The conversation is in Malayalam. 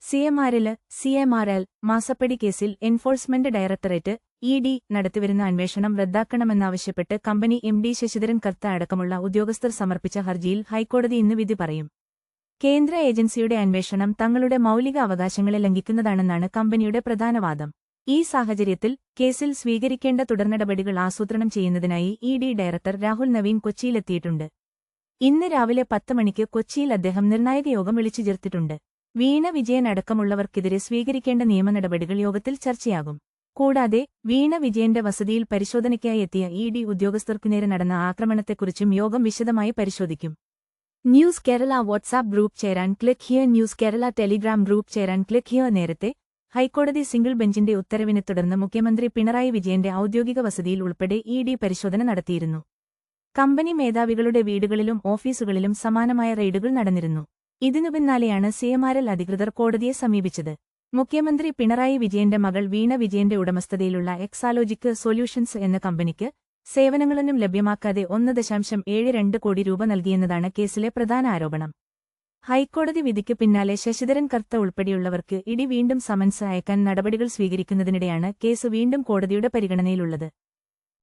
CMRL മാസപ്പടി കേസിൽ എൻഫോഴ്സ്മെന്റ് ഡയറക്ടറേറ്റ് നടത്തിവരുന്ന അന്വേഷണം റദ്ദാക്കണമെന്നാവശ്യപ്പെട്ട് കമ്പനി MD ശശിധരൻ കർത്ത അടക്കമുള്ള ഉദ്യോഗസ്ഥർ സമർപ്പിച്ച ഹർജിയിൽ ഹൈക്കോടതി ഇന്ന് വിധി പറയും. കേന്ദ്ര ഏജൻസിയുടെ അന്വേഷണം തങ്ങളുടെ മൗലിക അവകാശങ്ങളെ ലംഘിക്കുന്നതാണെന്നാണ് കമ്പനിയുടെ പ്രധാന വാദം. ഈ സാഹചര്യത്തിൽ കേസിൽ സ്വീകരിക്കേണ്ട തുടർനടപടികൾ ആസൂത്രണം ചെയ്യുന്നതിനായി ഡയറക്ടർ രാഹുൽ നവീൻ കൊച്ചിയിലെത്തിയിട്ടുണ്ട്. ഇന്ന് രാവിലെ 10 മണിക്ക് കൊച്ചിയിൽ അദ്ദേഹം നിർണായക യോഗം വിളിച്ചു ചേർത്തിട്ടുണ്ട്. വീണ വിജയൻ അടക്കമുള്ളവർക്കെതിരെ സ്വീകരിക്കേണ്ട നിയമനടപടികൾ യോഗത്തിൽ ചർച്ചയാകും. കൂടാതെ വീണ വിജയന്റെ വസതിയിൽ പരിശോധനയ്ക്കായി എത്തിയ ഉദ്യോഗസ്ഥർക്കുനേരെ നടന്ന ആക്രമണത്തെക്കുറിച്ചും യോഗം വിശദമായി പരിശോധിക്കും. ന്യൂസ് കേരള വാട്സാപ്പ് ഗ്രൂപ്പ് ചേരാൻ click here. News Kerala Telegram group ചേരാൻ ക്ലിക്ക് ഹിയർ. നേരത്തെ ഹൈക്കോടതി സിംഗിൾ ബെഞ്ചിന്റെ ഉത്തരവിനെ തുടർന്ന് മുഖ്യമന്ത്രി പിണറായി വിജയന്റെ ഔദ്യോഗിക വസതിയിൽ ഉൾപ്പെടെ പരിശോധന നടത്തിയിരുന്നു. കമ്പനി മേധാവികളുടെ വീടുകളിലും ഓഫീസുകളിലും സമാനമായ റെയ്ഡുകൾ നടന്നിരുന്നു. ഇതിനു പിന്നാലെയാണ് CMRL അധികൃതർ കോടതിയെ സമീപിച്ചത്. മുഖ്യമന്ത്രി പിണറായി വിജയന്റെ മകൾ വീണ വിജയന്റെ ഉടമസ്ഥതയിലുള്ള എക്സാലോജിക് സൊല്യൂഷൻസ് എന്ന കമ്പനിക്ക് സേവനങ്ങളൊന്നും ലഭ്യമാക്കാതെ 1.72 കോടി രൂപ നൽകിയെന്നതാണ് കേസിലെ പ്രധാന ആരോപണം. ഹൈക്കോടതി വിധിക്ക് പിന്നാലെ ശശിധരൻ കർത്ത ഉൾപ്പെടെയുള്ളവർക്ക് വീണ്ടും സമൻസ് അയക്കാൻ നടപടികൾ സ്വീകരിക്കുന്നതിനിടെയാണ് കേസ് വീണ്ടും കോടതിയുടെ പരിഗണനയിലുള്ളത്.